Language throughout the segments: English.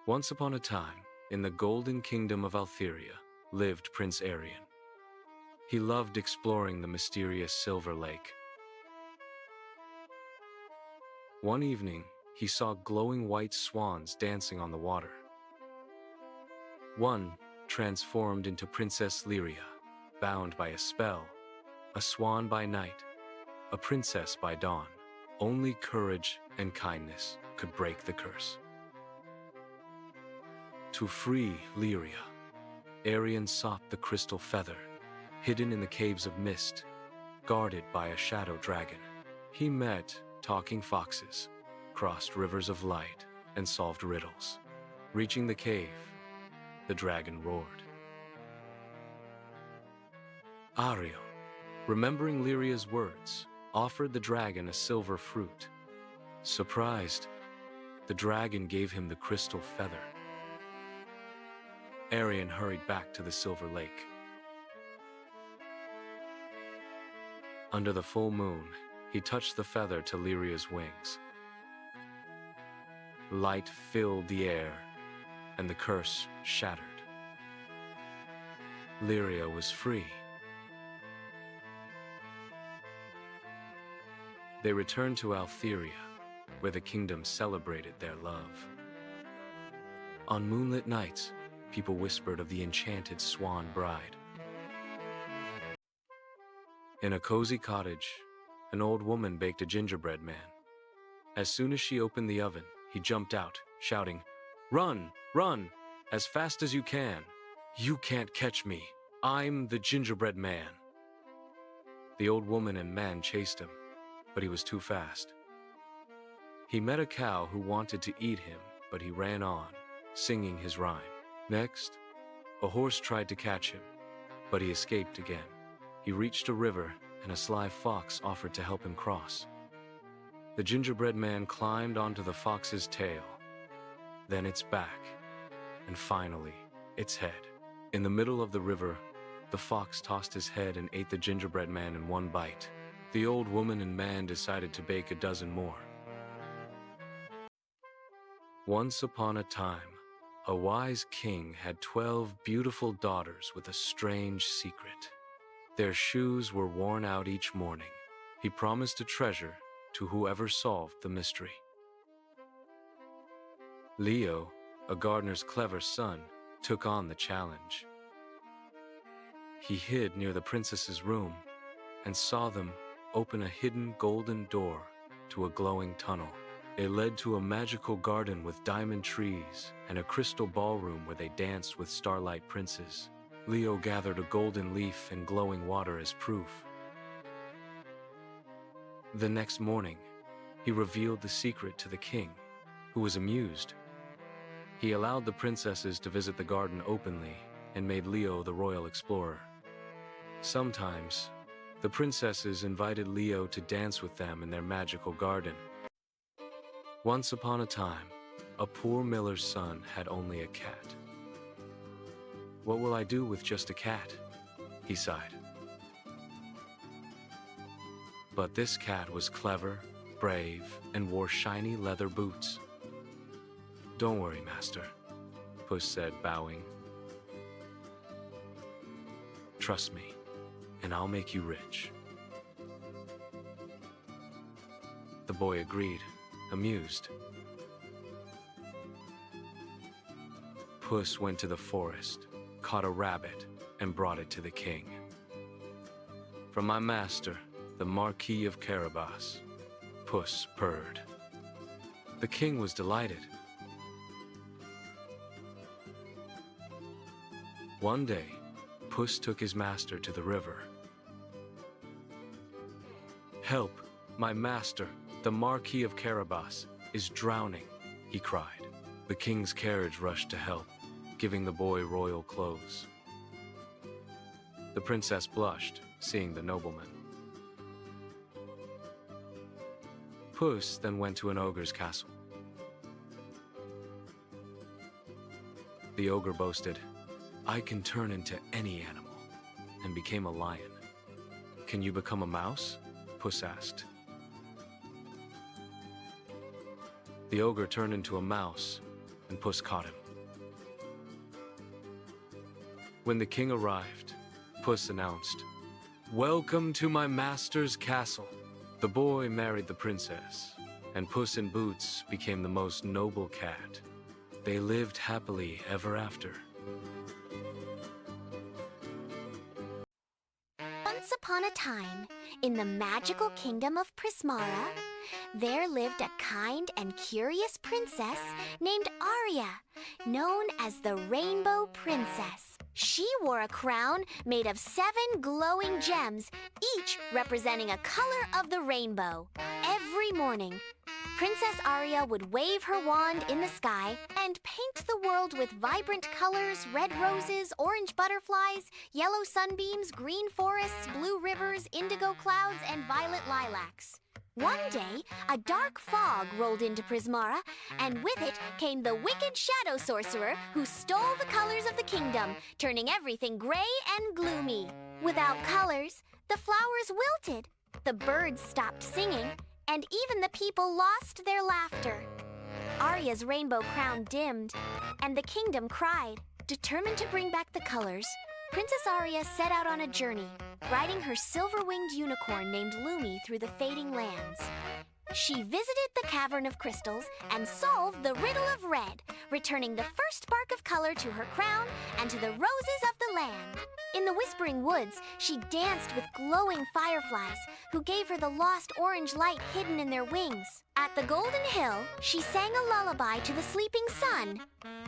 Once upon a time, in the golden kingdom of Altheria, lived Prince Arion. He loved exploring the mysterious Silver Lake. One evening, he saw glowing white swans dancing on the water. One transformed into Princess Lyria, bound by a spell, a swan by night, a princess by dawn. Only courage and kindness could break the curse. To free Lyria, Arion sought the crystal feather, hidden in the caves of mist, guarded by a shadow dragon. He met talking foxes, crossed rivers of light, and solved riddles. Reaching the cave, the dragon roared. Ariel, remembering Lyria's words, offered the dragon a silver fruit. Surprised, the dragon gave him the crystal feather. Arion hurried back to the Silver Lake. Under the full moon, he touched the feather to Lyria's wings. Light filled the air, and the curse shattered. Lyria was free. They returned to Altheria, where the kingdom celebrated their love. On moonlit nights, people whispered of the enchanted swan bride. In a cozy cottage, an old woman baked a gingerbread man. As soon as she opened the oven, he jumped out, shouting, "Run, run, as fast as you can. You can't catch me. I'm the gingerbread man." The old woman and man chased him, but he was too fast. He met a cow who wanted to eat him, but he ran on, singing his rhyme. Next, a horse tried to catch him, but he escaped again. He reached a river, and a sly fox offered to help him cross. The gingerbread man climbed onto the fox's tail, then its back, and finally, its head. In the middle of the river, the fox tossed his head and ate the gingerbread man in one bite. The old woman and man decided to bake a dozen more. Once upon a time, a wise king had 12 beautiful daughters with a strange secret. Their shoes were worn out each morning. He promised a treasure to whoever solved the mystery. Leo, a gardener's clever son, took on the challenge. He hid near the princess's room and saw them open a hidden golden door to a glowing tunnel. It led to a magical garden with diamond trees and a crystal ballroom where they danced with starlight princes. Leo gathered a golden leaf and glowing water as proof. The next morning, he revealed the secret to the king, who was amused. He allowed the princesses to visit the garden openly and made Leo the royal explorer. Sometimes, the princesses invited Leo to dance with them in their magical garden. Once upon a time, a poor miller's son had only a cat. "What will I do with just a cat?" he sighed. But this cat was clever, brave, and wore shiny leather boots. "Don't worry, master," Puss said, bowing. "Trust me, and I'll make you rich." The boy agreed, amused. Puss went to the forest, caught a rabbit, and brought it to the king. "From my master, the Marquis of Carabas," Puss purred. The king was delighted. One day, Puss took his master to the river. "Help, my master, the Marquis of Carabas, is drowning," he cried. The king's carriage rushed to help, giving the boy royal clothes. The princess blushed, seeing the nobleman. Puss then went to an ogre's castle. The ogre boasted, "I can turn into any animal," and became a lion. "Can you become a mouse?" Puss asked. The ogre turned into a mouse and Puss caught him. When the king arrived, Puss announced, "Welcome to my master's castle." The boy married the princess, and Puss in Boots became the most noble cat. They lived happily ever after. Once upon a time, in the magical kingdom of Prismara, there lived a kind and curious princess named Aria, known as the Rainbow Princess. She wore a crown made of 7 glowing gems, each representing a color of the rainbow. Every morning, Princess Aria would wave her wand in the sky and paint the world with vibrant colors: red roses, orange butterflies, yellow sunbeams, green forests, blue rivers, indigo clouds, and violet lilacs. One day, a dark fog rolled into Prismara, and with it came the wicked shadow sorcerer who stole the colors of the kingdom, turning everything gray and gloomy. Without colors, the flowers wilted, the birds stopped singing, and even the people lost their laughter. Aria's rainbow crown dimmed, and the kingdom cried. Determined to bring back the colors, Princess Aria set out on a journey, riding her silver-winged unicorn named Lumi through the fading lands. She visited the Cavern of Crystals and solved the riddle of red, returning the first spark of color to her crown and to the roses of the land. In the Whispering Woods, she danced with glowing fireflies, who gave her the lost orange light hidden in their wings. At the Golden Hill, she sang a lullaby to the sleeping sun,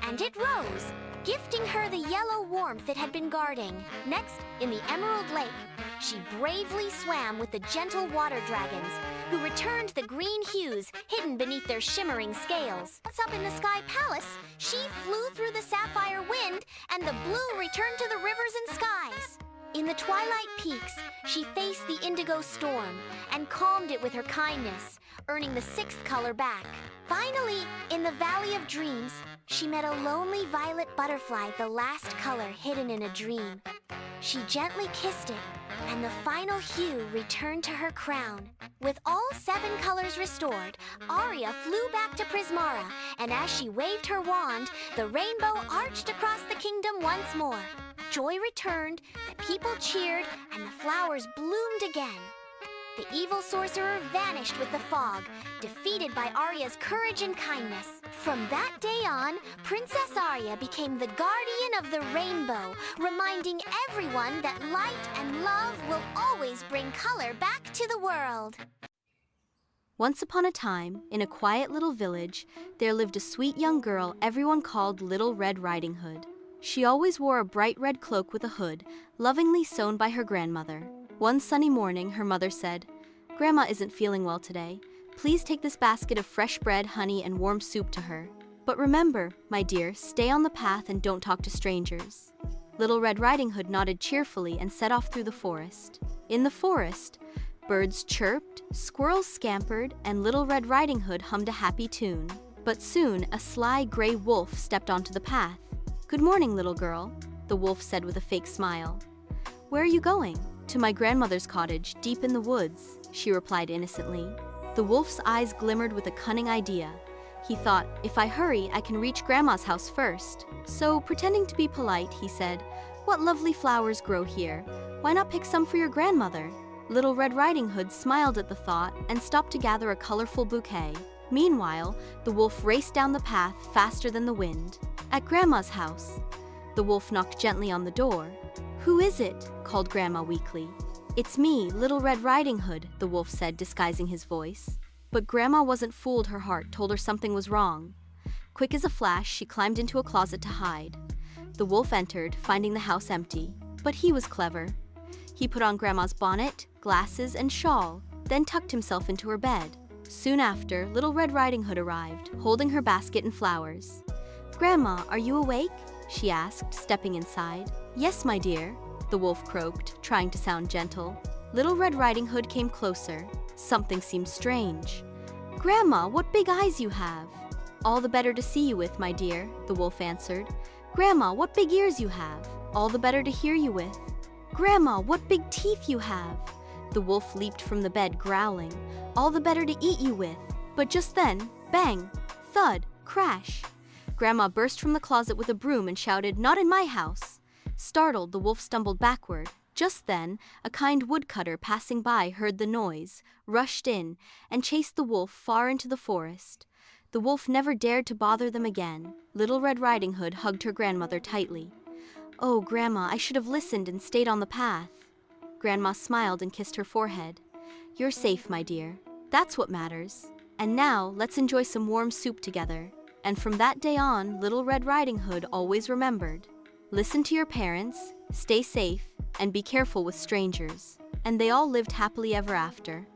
and it rose, gifting her the yellow warmth it had been guarding. Next, in the Emerald Lake, she bravely swam with the gentle water dragons, who returned the green hues hidden beneath their shimmering scales. Once up in the Sky Palace, she flew through the sapphire wind, and the blue returned to the rivers and skies. In the Twilight Peaks, she faced the indigo storm and calmed it with her kindness, earning the 6th color back. Finally, in the Valley of Dreams, she met a lonely violet butterfly, the last color hidden in a dream. She gently kissed it, and the final hue returned to her crown. With all 7 colors restored, Aria flew back to Prismara, and as she waved her wand, the rainbow arched across the kingdom once more. Joy returned, the people cheered, and the flowers bloomed again. The evil sorcerer vanished with the fog, defeated by Aria's courage and kindness. From that day on, Princess Aria became the guardian of the rainbow, reminding everyone that light and love will always bring color back to the world. Once upon a time, in a quiet little village, there lived a sweet young girl everyone called Little Red Riding Hood. She always wore a bright red cloak with a hood, lovingly sewn by her grandmother. One sunny morning, her mother said, "Grandma isn't feeling well today. Please take this basket of fresh bread, honey, and warm soup to her. But remember, my dear, stay on the path and don't talk to strangers." Little Red Riding Hood nodded cheerfully and set off through the forest. In the forest, birds chirped, squirrels scampered, and Little Red Riding Hood hummed a happy tune. But soon, a sly gray wolf stepped onto the path. "Good morning, little girl," the wolf said with a fake smile. "Where are you going?" "To my grandmother's cottage, deep in the woods," she replied innocently. The wolf's eyes glimmered with a cunning idea. He thought, if I hurry, I can reach Grandma's house first. So, pretending to be polite, he said, "What lovely flowers grow here. Why not pick some for your grandmother?" Little Red Riding Hood smiled at the thought and stopped to gather a colorful bouquet. Meanwhile, the wolf raced down the path faster than the wind. At Grandma's house, the wolf knocked gently on the door. "Who is it?" called Grandma weakly. "It's me, Little Red Riding Hood," the wolf said, disguising his voice. But Grandma wasn't fooled. Her heart told her something was wrong. Quick as a flash, she climbed into a closet to hide. The wolf entered, finding the house empty. But he was clever. He put on Grandma's bonnet, glasses, and shawl, then tucked himself into her bed. Soon after, Little Red Riding Hood arrived, holding her basket and flowers. "Grandma, are you awake?" she asked, stepping inside. "Yes, my dear," the wolf croaked, trying to sound gentle. Little Red Riding Hood came closer. Something seemed strange. "Grandma, what big eyes you have!" "All the better to see you with, my dear," the wolf answered. "Grandma, what big ears you have!" "All the better to hear you with." "Grandma, what big teeth you have!" The wolf leaped from the bed, growling. "All the better to eat you with." But just then, bang, thud, crash. Grandma burst from the closet with a broom and shouted, "Not in my house!" Startled, the wolf stumbled backward. Just then, a kind woodcutter passing by heard the noise, rushed in, and chased the wolf far into the forest. The wolf never dared to bother them again. Little Red Riding Hood hugged her grandmother tightly. "Oh, Grandma, I should have listened and stayed on the path." Grandma smiled and kissed her forehead. "You're safe, my dear. That's what matters. And now, let's enjoy some warm soup together." And from that day on, Little Red Riding Hood always remembered: listen to your parents, stay safe, and be careful with strangers. And they all lived happily ever after.